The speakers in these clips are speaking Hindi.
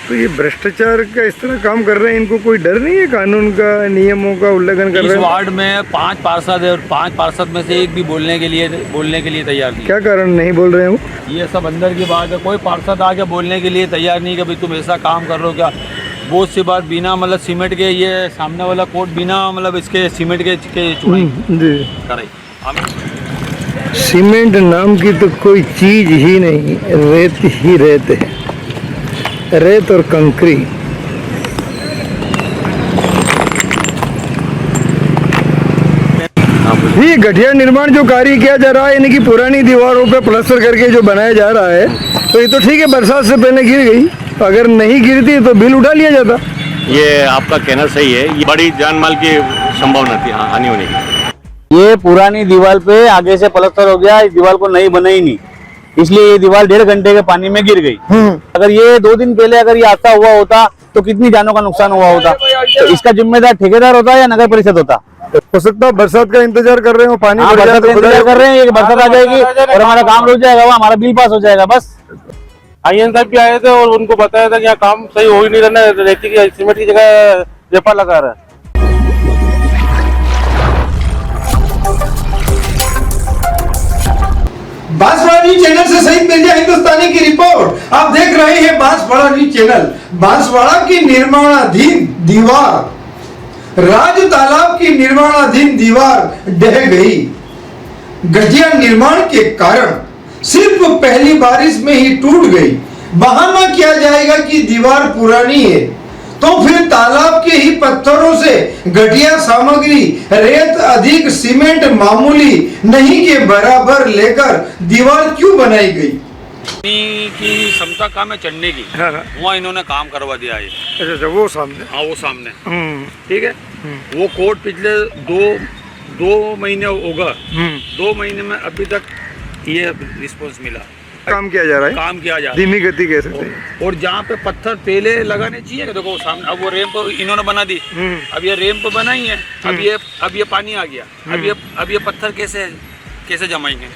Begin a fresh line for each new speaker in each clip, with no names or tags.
तो ये भ्रष्टाचार का इस तरह काम कर रहे हैं, इनको कोई डर नहीं है कानून का, नियमों का उल्लंघन कर रहे हैं?
इस वार्ड में 5 पार्षद है और 5 पार्षद में से एक भी बोलने के लिए तैयार नहीं।
क्या कारण नहीं बोल रहे हैं वो?
ये सब अंदर की बात है। कोई पार्षद आके बोलने के लिए तैयार नहीं कि भाई तुम ऐसा काम कर रहे हो क्या। बहुत सी बात बिना मतलब सीमेंट के, ये सामने वाला कोर्ट बिना मतलब इसके सीमेंट के चुनाई
जी
कराई।
सीमेंट नाम की तो कोई चीज ही नहीं, रेत ही रेत है, रेत और कंकरी। ये घटिया निर्माण जो कार्य किया जा रहा है, यानी कि पुरानी दीवारों पे प्लास्टर करके जो बनाया जा रहा है, तो ये तो ठीक है, बरसात से पहले गिर गई, अगर नहीं गिरती तो बिल उठा लिया जाता।
ये आपका कहना सही है, ये बड़ी जान माल की संभावना थी हानि होने की।
ये पुरानी दीवार पे आगे से प्लास्टर हो गया, इस दीवार को नई बनाई नहीं, इसलिए ये दीवार 1.5 घंटे के पानी में गिर गई। अगर ये 2 दिन पहले अगर ये हादसा हुआ होता तो कितनी जानों का नुकसान हुआ होता। तो इसका जिम्मेदार ठेकेदार होता या नगर परिषद होता?
हो सकता है बरसात का इंतजार कर रहे हो, पानी
बरसात का इंतजार कर रहे हैं, ये बरसात आ जाएगी और हमारा काम रुक जाएगा, वो हमारा बिल पास हो जाएगा बस।
आईएन साहब भी आए थे और उनको बताया था कि यहाँ काम सही हो ही नहीं रहा, रेती की सीमेंट की जगह रेपा लगा रहा है।
बांसवाड़ा न्यूज चैनल से शहीद मेजर हिंदुस्तानी की रिपोर्ट। आप देख रहे हैं बांसवाड़ा न्यूज चैनल। बांसवाड़ा की निर्माणाधीन दीवार, राज तालाब की निर्माणाधीन दीवार ढह गई। घटिया निर्माण के कारण सिर्फ पहली बारिश में ही टूट गई। बहाना किया जाएगा कि दीवार पुरानी है, तो फिर तालाब के ही पत्थरों से घटिया सामग्री, रेत अधिक, सीमेंट मामूली नहीं के बराबर लेकर दीवार क्यों बनाई गई?
की क्षमता काम है चढ़ने की, वहाँ इन्होंने काम करवा दिया है।
अच्छा, वो सामने।
हाँ, वो सामने, ठीक है। वो कोर्ट पिछले दो महीने होगा, 2 महीने में अभी तक ये रिस्पॉन्स मिला।
काम किया जा रहा है,
काम किया जा रहा है,
धीमी गति कह सकते हैं।
और जहाँ पे पत्थर पहले लगाने चाहिए, देखो सामने अब वो रैंप इन्होंने बना दी, अब ये रैंप बनाई है, अब ये पानी आ गया, अब ये पत्थर कैसे जमाएंगे?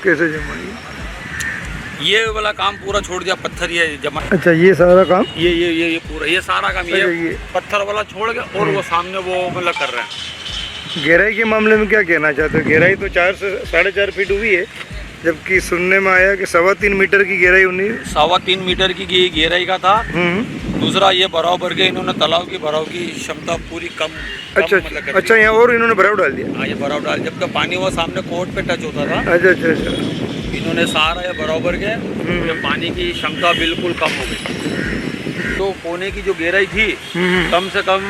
ये वाला काम पूरा छोड़ दिया, पत्थर ये जमा।
अच्छा, ये सारा काम,
ये पूरा, ये सारा काम ये पत्थर वाला छोड़ के और वो सामने वो मतलब कर रहे हैं।
गहराई के मामले में क्या कहना चाहते हो? गहराई तो 4 से 4.5 फीट हुई है, जबकि सुनने में आया कि 3.25 मीटर की गहराई होनी है।
3.25 मीटर की गहराई का था। दूसरा, ये भराव भर के इन्होंने तालाब की भराव की क्षमता पूरी कम
मतलब अच्छा, यहाँ और इन्होंने भराव डाल दिया।
हाँ, ये भराव डाल, जब तक पानी वो सामने कोर्ट पे टच होता था।
अच्छा,
इन्होंने सारा ये भराव भर के ये पानी की क्षमता बिल्कुल कम हो गई। तो कोने की जो गहराई थी कम से कम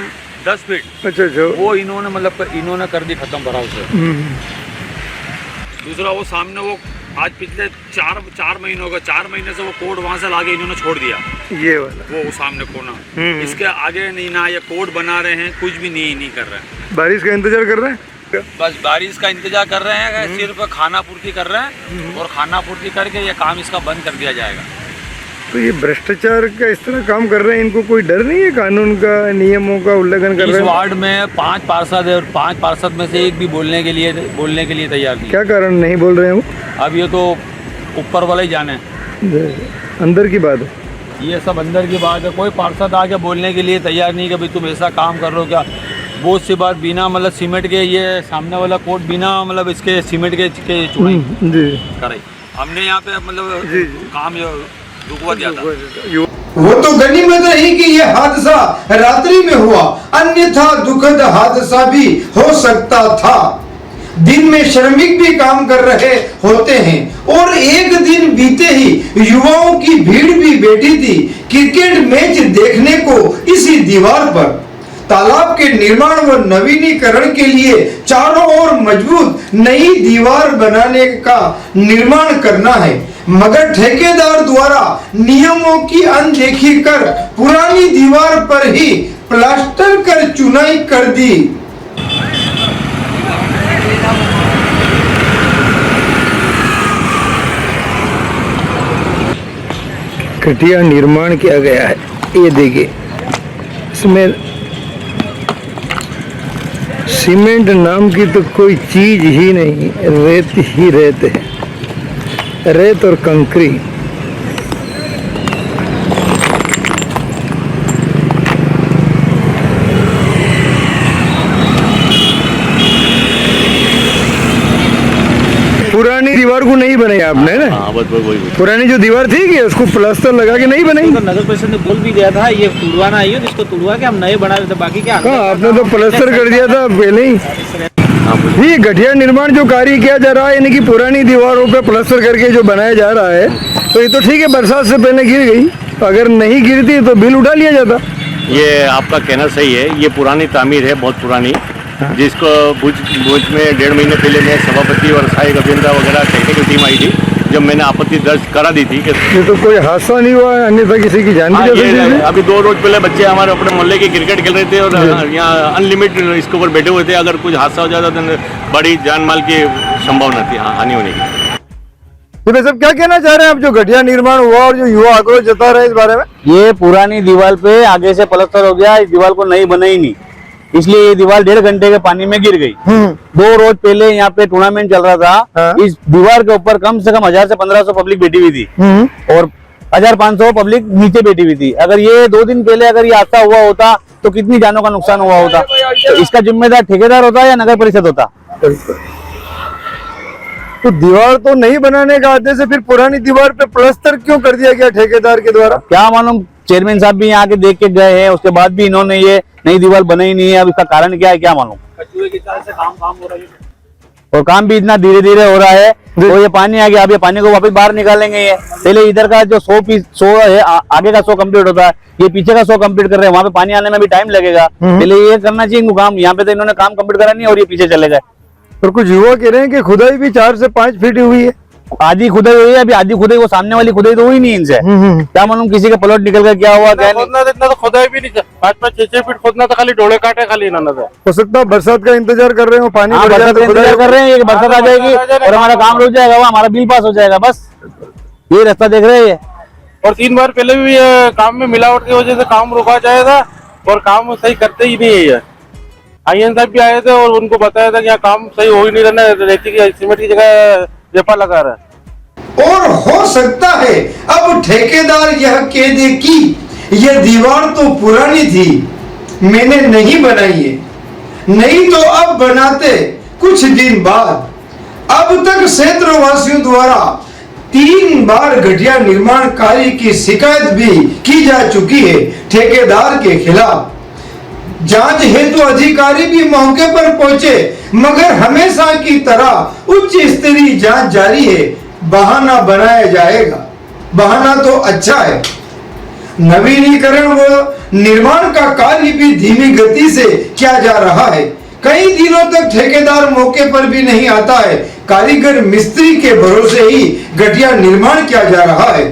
10 फीट,
अच्छा,
वो इन्होंने कर दी खत्म भराव से। दूसरा, वो सामने वो आज पिछले 4 महीने होगा, 4 महीने से वो कोड वहाँ से लाके इन्होंने छोड़ दिया, ये वाला वो सामने कोना। इसके आगे नहीं, ना ये कोड बना रहे हैं, कुछ भी नहीं कर रहे हैं।
बारिश का इंतजार कर रहे हैं,
बस बारिश का इंतजार कर रहे हैं, सिर्फ खाना पूर्ति कर रहे हैं, और खाना पूर्ति करके ये काम इसका बंद कर दिया जाएगा।
तो ये भ्रष्टाचार का इस तरह काम कर रहे हैं, इनको कोई डर नहीं है कानून का, नियमों का उल्लंघन कर रहे हैं?
इस वार्ड में 5 पार्षद है और 5 पार्षद में से एक भी बोलने के लिए तैयार नहीं।
क्या कारण नहीं बोल रहे हैं वो?
अब ये तो ऊपर वाला ही जाने,
अंदर की बात है,
ये सब अंदर की बात है। कोई पार्षद आके बोलने के लिए तैयार नहीं कि भाई तुम ऐसा काम कर रहे हो क्या। बहुत सी बात बिना मतलब सीमेंट के, ये सामने वाला कोर्ट बिना मतलब इसके सीमेंट के चुनाई कराई। हमने यहाँ पे मतलब काम रुकवा दिया था।
वो तो गनीमत रही कि ये हादसा रात्रि में हुआ, अन्यथा दुखद हादसा भी हो सकता था। दिन में श्रमिक भी काम कर रहे होते हैं और एक दिन बीते ही युवाओं की भीड़ भी बैठी थी क्रिकेट मैच देखने को इसी दीवार पर। तालाब के निर्माण व नवीनीकरण के लिए चारों ओर मजबूत नई दीवार बनाने का निर्माण करना है, मगर ठेकेदार द्वारा नियमों की अनदेखी कर पुरानी दीवार पर ही प्लास्टर कर चुनाई कर दी।
घटिया निर्माण किया गया है, ये देखिए, इसमें सीमेंट नाम की तो कोई चीज ही नहीं, रेत ही रेत है, रेत और कंकरी। नहीं बनाई आपने ना?
हाँ बस वही
पुरानी जो दीवार थी कि उसको प्लास्टर लगा के नहीं बनाई?
तो नगर परिषद ने बोल भी दिया था ये तुड़वाना आइए तो इसको तुड़वा के हम नए बना देते, बाकी क्या
कहाँ, आपने तो प्लास्टर कर दिया था पहले ही। ये गठिया निर्माण जो कार्य किया जा रहा है यानी कि पुरानी दीवारों पे प्लास्टर करके जो बनाया जा रहा है, तो ये तो ठीक है बरसात से पहले गिर गई, अगर नहीं गिरती तो बिल उठा लिया जाता।
ये आपका कहना सही है। ये पुरानी तामीर है, बहुत पुरानी, जिसको भुज में 1.5 महीने पहले मैं सभापति और सहायक अभियंता वगैरह टेक्निकल टीम आई थी, जब मैंने आपत्ति दर्ज करा दी थी कि
ये तो कोई हादसा नहीं हुआ है, अन्यथा किसी की जान भी जा सकती थी।
अभी 2 रोज पहले बच्चे हमारे अपने मोहल्ले के क्रिकेट खेल रहे थे और यहाँ अनलिमिटेड इसके ऊपर बैठे हुए थे, अगर कुछ हादसा हो जाता तो बड़ी जान माल की संभावना थी हानि होने की।
तो भाई साहब क्या कहना चाह रहे हैं आप, जो गठिया निर्माण हुआ और जो युवा आक्रोश जता रहे हैं इस बारे में?
ये पुरानी दीवार पे आगे से प्लास्टर हो गया, इस दीवार को नई बनाई नहीं, इसलिए ये दीवार 1.5 घंटे के पानी में गिर गई। 2 रोज पहले यहाँ पे टूर्नामेंट चल रहा था, इस दीवार के ऊपर कम से कम 1000 से 1500 पब्लिक बैठी हुई थी और 1500 पब्लिक नीचे बैठी हुई थी। अगर ये 2 दिन पहले अगर ये हादसा हुआ होता तो कितनी जानों का नुकसान हुआ होता? तो इसका जिम्मेदार ठेकेदार होता या नगर परिषद होता?
तो दीवार तो नहीं बनाने का आदेश है, फिर पुरानी दीवार पे प्लास्टर क्यों कर दिया गया ठेकेदार के द्वारा?
क्या मालूम, चेयरमैन साहब भी यहाँ के देख के गए हैं, उसके बाद भी इन्होंने ये नई दीवार बनाई नहीं है। अब इसका कारण क्या है क्या मालूम।
कचुए की चाल से काम हो रहा है
और काम भी इतना धीरे धीरे हो रहा है। तो ये पानी आ गया, अब ये पानी को वापस बाहर निकालेंगे। ये पहले इधर का जो 100 है, आगे का 100 कंप्लीट होता है, ये पीछे का 100 कंप्लीट कर रहे हैं, वहाँ पे पानी आने में भी टाइम लगेगा। पहले ये करना चाहिए इनको काम, यहाँ पे तो इन्होंने काम कंप्लीट करा नहीं और ये पीछे चले गए।
और कुछ युवा कह रहे हैं कि खुदाई भी 4 से 5 फीट हुई है।
आधी खुदाई हुई है, अभी आधी खुदाई, वो सामने वाली खुदाई तो हुई नहीं इनसे। क्या मालूम किसी का प्लॉट निकल कर क्या हुआ क्या नहीं।
खोदना इतना तो खोदा भी नहीं, 5-5, 6-6 फीट खोदना था, खाली डोले काटे खाली इन्होंने तो।
हो सकता है बरसात का इंतजार कर रहे हो, पानी
हाँ,
भर जाए
बरसात
तो
का इंतजार कर रहे हैं, ये बरसात आ जाएगी और हमारा काम रुक जाएगा, वो हमारा बिल पास हो जाएगा, बस ये रास्ता देख रहे हैं।
और 3 बार पहले भी ये काम में मिलावट की वजह से काम रुका जाएगा और काम सही करते ही नहीं है ये। आईएन साहब भी आए थे और उनको बताया था कि यहाँ काम सही हो ही नहीं रहा, रेती की सीमेंट की जगह रेपा लगा रहा है।
और हो सकता है अब ठेकेदार यह कह दे कि यह दीवार तो पुरानी थी, मैंने नहीं बनाई है, नहीं तो अब बनाते कुछ दिन बाद। अब तक क्षेत्रवासियों द्वारा 3 बार घटिया निर्माण कार्य की शिकायत भी की जा चुकी है ठेकेदार के खिलाफ। जांच हेतु अधिकारी भी मौके पर पहुंचे, मगर हमेशा की तरह उच्च स्तरीय जांच जारी है। बहाना बनाया जाएगा, बहाना तो अच्छा है। नवीनीकरण व निर्माण का कार्य भी धीमी गति से किया जा रहा है। कई दिनों तक ठेकेदार मौके पर भी नहीं आता है, कारीगर मिस्त्री के भरोसे ही घटिया निर्माण किया जा रहा है।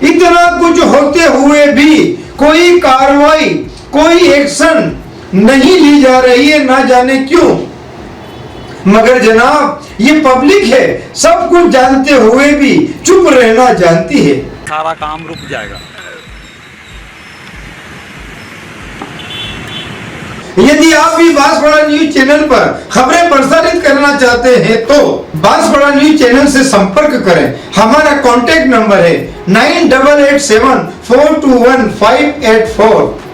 इतना कुछ होते हुए भी कोई कार्रवाई, कोई एक्शन नहीं ली जा रही है, ना जाने क्यों। मगर जनाब ये पब्लिक है, सब कुछ जानते हुए भी चुप रहना जानती है।
सारा काम रुक जाएगा।
यदि आप भी बांसवाड़ा न्यूज चैनल पर खबरें प्रसारित करना चाहते हैं तो बांसवाड़ा न्यूज चैनल से संपर्क करें। हमारा कॉन्टैक्ट नंबर है 9887 421 584।